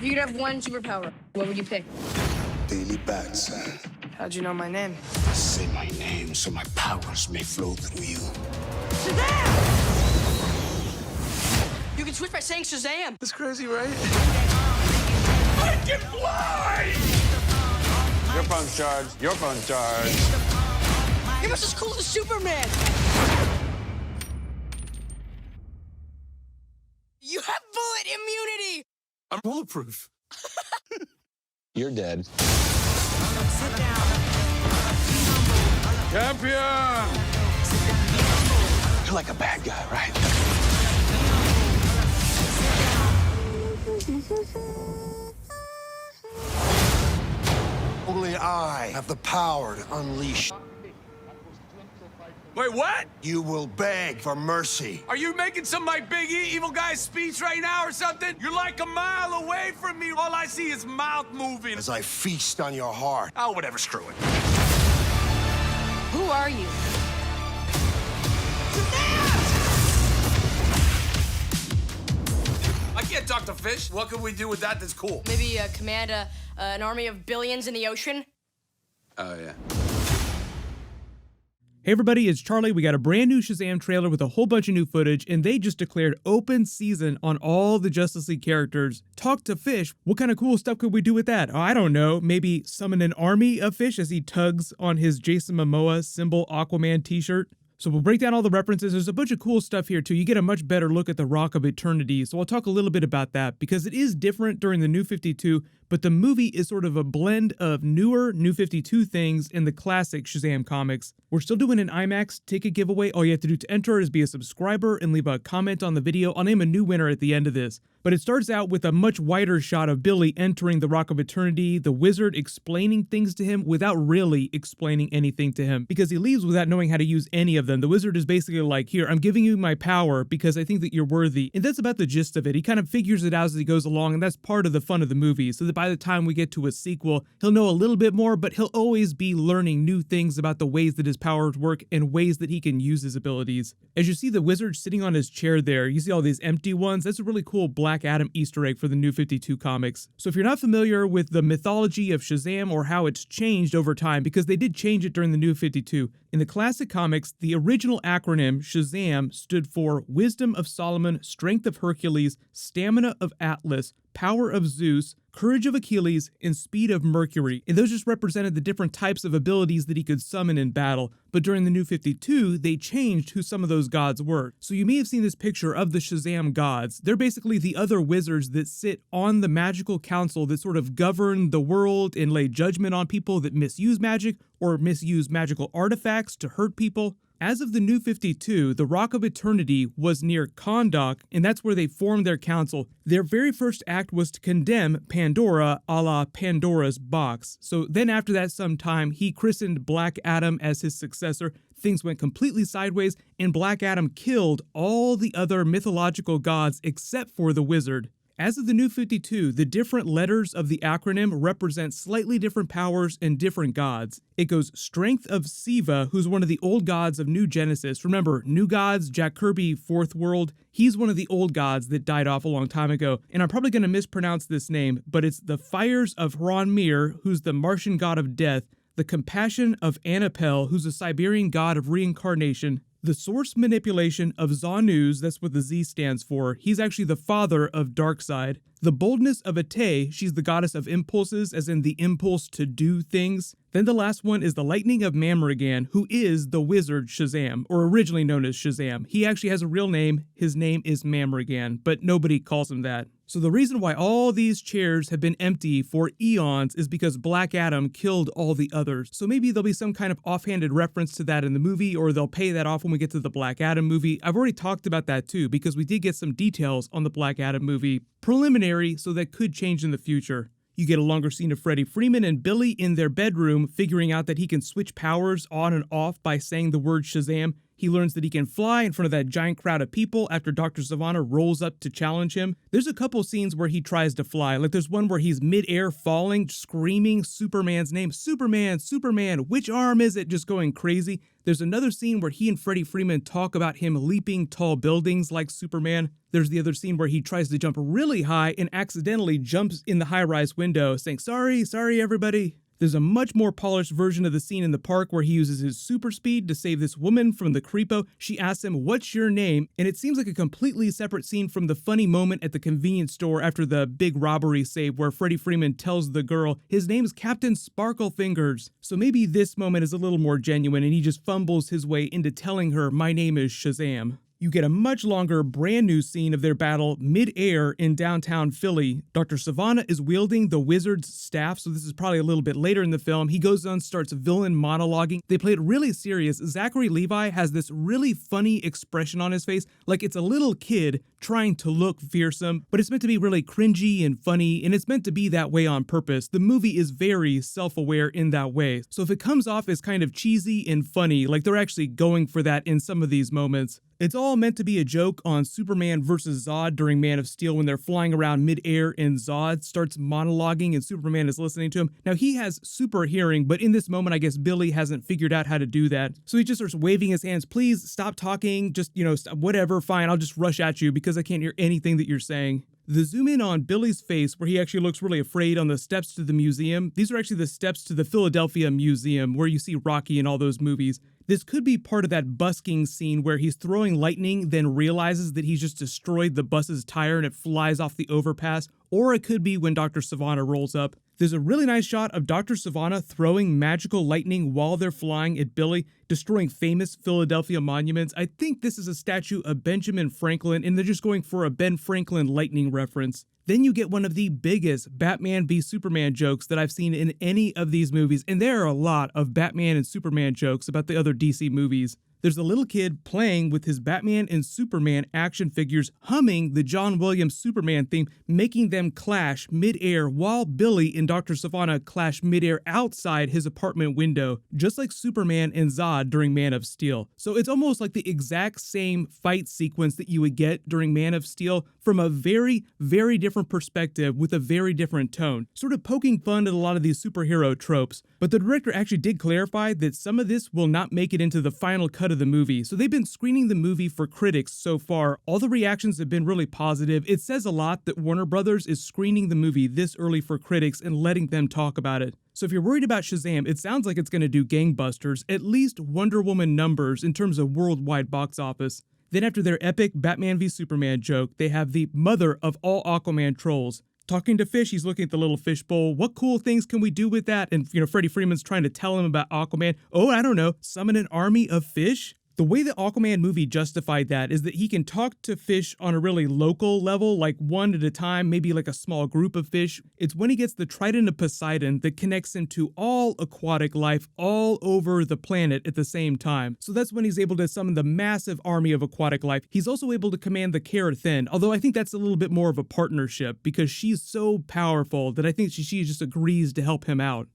You could have one superpower. What would you pick? Daily bats. How'd you know my name? Say my name so my powers may flow through you. Shazam! You can switch by saying Shazam. That's crazy, right? I can fly! Your phone's charged. Your phone's charged. You're just as cool as Superman. You have bullet immunity. I'm bulletproof. You're dead. Sit down. Champion! You're like a bad guy, right? Only I have the power to unleash. Wait, what? You will beg for mercy. Are you making some like Big E evil guy speech right now or something? You're like a mile away from me. All I see is mouth moving. As I feast on your heart. Oh, whatever, screw it. Who are you? I can't talk to fish. What can we do with that that's cool? Maybe command an army of billions in the ocean? Oh, yeah. Hey everybody, it's Charlie. We got a brand new Shazam trailer with a whole bunch of new footage, and they just declared open season on all the Justice League characters. Talk to Fish. What kind of cool stuff could we do with that? Oh, I don't know. Maybe summon an army of fish as he tugs on his Jason Momoa symbol Aquaman t-shirt. So we'll break down all the references. There's a bunch of cool stuff here too. You get a much better look at the Rock of Eternity. So I'll talk a little bit about that because it is different during the New 52, but the movie is sort of a blend of newer New 52 things and the classic Shazam comics. We're still doing an IMAX ticket giveaway. All you have to do to enter is be a subscriber and leave a comment on the video. I'll name a new winner at the end of this. But it starts out with a much wider shot of Billy entering the Rock of Eternity, the Wizard explaining things to him without really explaining anything to him, because he leaves without knowing how to use any of them. The Wizard is basically like, here, I'm giving you my power because I think that you're worthy. And that's about the gist of it. He kind of figures it out as he goes along, and that's part of the fun of the movie, so that by the time we get to a sequel, he'll know a little bit more, but he'll always be learning new things about the ways that his powers work and ways that he can use his abilities. As you see the Wizard sitting on his chair there, you see all these empty ones. That's a really cool Black Adam Easter egg for the New 52 comics. So if you're not familiar with the mythology of Shazam or how it's changed over time, because they did change it during the New 52, in the classic comics, the original acronym Shazam stood for Wisdom of Solomon, Strength of Hercules, Stamina of Atlas, Power of Zeus, Courage of Achilles, and Speed of Mercury. And those just represented the different types of abilities that he could summon in battle. But during the New 52, they changed who some of those gods were. So you may have seen this picture of the Shazam gods. They're basically the other wizards that sit on the magical council that sort of govern the world and lay judgment on people that misuse magic or misuse magical artifacts to hurt people. As of the New 52, the Rock of Eternity was near Kahndaq, and that's where they formed their council. Their very first act was to condemn Pandora, a la Pandora's box. So then after that sometime, he christened Black Adam as his successor. Things went completely sideways, and Black Adam killed all the other mythological gods except for the Wizard. As of the New 52, the different letters of the acronym represent slightly different powers and different gods. It goes Strength of Siva, who's one of the old gods of New Genesis. Remember, New Gods, Jack Kirby, Fourth World, he's one of the old gods that died off a long time ago. And I'm probably going to mispronounce this name, but it's the Fires of Hranmir, who's the Martian god of death, the Compassion of Anapel, who's a Siberian god of reincarnation, the source manipulation of Zanuz, that's what the Z stands for. He's actually the father of Darkseid. The boldness of Ate, she's the goddess of impulses, as in the impulse to do things. Then the last one is the lightning of Mamrigan, who is the wizard Shazam, or originally known as Shazam. He actually has a real name. His name is Mamrigan, but nobody calls him that. So the reason why all these chairs have been empty for eons is because Black Adam killed all the others. So maybe there'll be some kind of offhanded reference to that in the movie, or they'll pay that off when we get to the Black Adam movie. I've already talked about that too, because we did get some details on the Black Adam movie, preliminary, so that could change in the future. You get a longer scene of Freddie Freeman and Billy in their bedroom, figuring out that he can switch powers on and off by saying the word Shazam. He learns that he can fly in front of that giant crowd of people after Dr. Sivana rolls up to challenge him. There's a couple scenes where he tries to fly. Like there's one where he's mid-air falling, screaming Superman's name. Superman, Superman, which arm is it? Just going crazy. There's another scene where he and Freddie Freeman talk about him leaping tall buildings like Superman. There's the other scene where he tries to jump really high and accidentally jumps in the high-rise window, saying, sorry, everybody. There's a much more polished version of the scene in the park where he uses his super speed to save this woman from the creepo. She asks him, what's your name? And it seems like a completely separate scene from the funny moment at the convenience store after the big robbery save where Freddie Freeman tells the girl his name's Captain Sparklefingers. So maybe this moment is a little more genuine and he just fumbles his way into telling her, my name is Shazam. You get a much longer, brand new scene of their battle mid-air in downtown Philly. Dr. Sivana is wielding the wizard's staff, so this is probably a little bit later in the film. He goes on, starts villain monologuing. They play it really serious. Zachary Levi has this really funny expression on his face, like it's a little kid trying to look fearsome, but it's meant to be really cringy and funny, and it's meant to be that way on purpose. The movie is very self-aware in that way. So if it comes off as kind of cheesy and funny, like they're actually going for that in some of these moments, it's all meant to be a joke on Superman versus Zod during Man of Steel when they're flying around mid-air and Zod starts monologuing and Superman is listening to him. Now he has super hearing, but in this moment I guess Billy hasn't figured out how to do that. So he just starts waving his hands, please stop talking, just, whatever, fine, I'll just rush at you because I can't hear anything that you're saying. The zoom in on Billy's face where he actually looks really afraid on the steps to the museum. These are actually the steps to the Philadelphia Museum where you see Rocky in all those movies. This could be part of that busking scene where he's throwing lightning, then realizes that he's just destroyed the bus's tire and it flies off the overpass, or it could be when Dr. Sivana rolls up. There's a really nice shot of Dr. Sivana throwing magical lightning while they're flying at Billy, destroying famous Philadelphia monuments. I think this is a statue of Benjamin Franklin, and they're just going for a Ben Franklin lightning reference. Then you get one of the biggest Batman v Superman jokes that I've seen in any of these movies, and there are a lot of Batman and Superman jokes about the other DC movies. There's a little kid playing with his Batman and Superman action figures, humming the John Williams Superman theme, making them clash mid-air while Billy and Dr. Sivana clash mid-air outside his apartment window, just like Superman and Zod during Man of Steel. So it's almost like the exact same fight sequence that you would get during Man of Steel from a very, very different perspective with a very different tone, sort of poking fun at a lot of these superhero tropes. But the director actually did clarify that some of this will not make it into the final cut of the movie. So they've been screening the movie for critics so far. All the reactions have been really positive. It says a lot that Warner Brothers is screening the movie this early for critics and letting them talk about it. So if you're worried about Shazam, it sounds like it's going to do gangbusters, at least Wonder Woman numbers in terms of worldwide box office. Then after their epic Batman v Superman joke, they have the mother of all Aquaman trolls. Talking to Fish, he's looking at the little fishbowl. What cool things can we do with that? And, Freddie Freeman's trying to tell him about Aquaman. Oh, I don't know, summon an army of fish? The way the Aquaman movie justified that is that he can talk to fish on a really local level, like one at a time, maybe like a small group of fish. It's when he gets the Trident of Poseidon that connects him to all aquatic life all over the planet at the same time. So that's when he's able to summon the massive army of aquatic life. He's also able to command the Cara Thin, although I think that's a little bit more of a partnership because she's so powerful that I think she just agrees to help him out.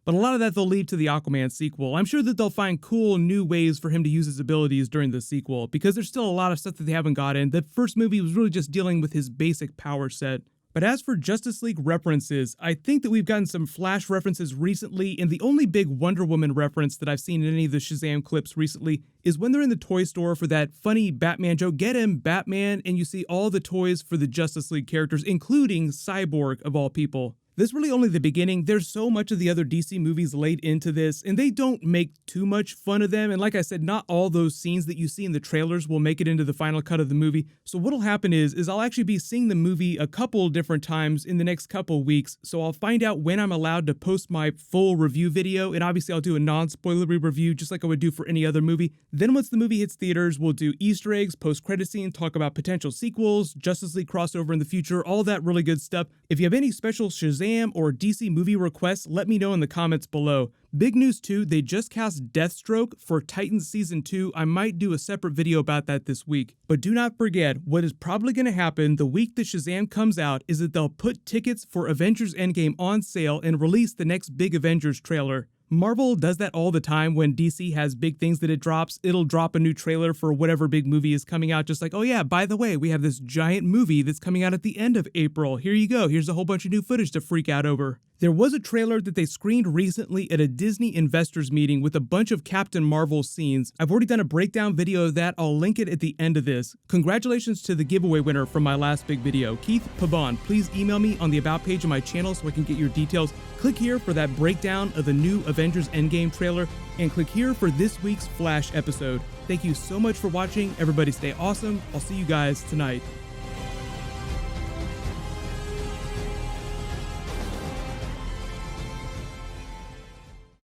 But a lot of that they'll leave to the Aquaman sequel. I'm sure that they'll find cool new ways for him to use his abilities during the sequel, because there's still a lot of stuff that they haven't gotten. The first movie was really just dealing with his basic power set. But as for Justice League references, I think that we've gotten some Flash references recently, and the only big Wonder Woman reference that I've seen in any of the Shazam clips recently is when they're in the toy store for that funny Batman joke, "Get him, Batman," and you see all the toys for the Justice League characters, including Cyborg of all people. This is really only the beginning. There's so much of the other DC movies laid into this, and they don't make too much fun of them. And like I said, not all those scenes that you see in the trailers will make it into the final cut of the movie. So what'll happen is I'll actually be seeing the movie a couple different times in the next couple weeks. So I'll find out when I'm allowed to post my full review video, and obviously I'll do a non-spoilery review just like I would do for any other movie. Then once the movie hits theaters, we'll do Easter eggs, post-credit scene, talk about potential sequels, Justice League crossover in the future, all that really good stuff. If you have any special Shazam or DC movie requests, let me know in the comments below. Big news too, they just cast Deathstroke for Titans Season 2. I might do a separate video about that this week. But do not forget, what is probably going to happen the week that Shazam comes out is that they'll put tickets for Avengers Endgame on sale and release the next big Avengers trailer. Marvel does that all the time when DC has big things that it drops. It'll drop a new trailer for whatever big movie is coming out, just like, oh yeah, by the way, we have this giant movie that's coming out at the end of April. Here you go. Here's a whole bunch of new footage to freak out over. There was a trailer that they screened recently at a Disney investors meeting with a bunch of Captain Marvel scenes. I've already done a breakdown video of that. I'll link it at the end of this. Congratulations to the giveaway winner from my last big video, Keith Pabon. Please email me on the About page of my channel so I can get your details. Click here for that breakdown of the new Avengers Endgame trailer, and click here for this week's Flash episode. Thank you so much for watching. Everybody stay awesome. I'll see you guys tonight.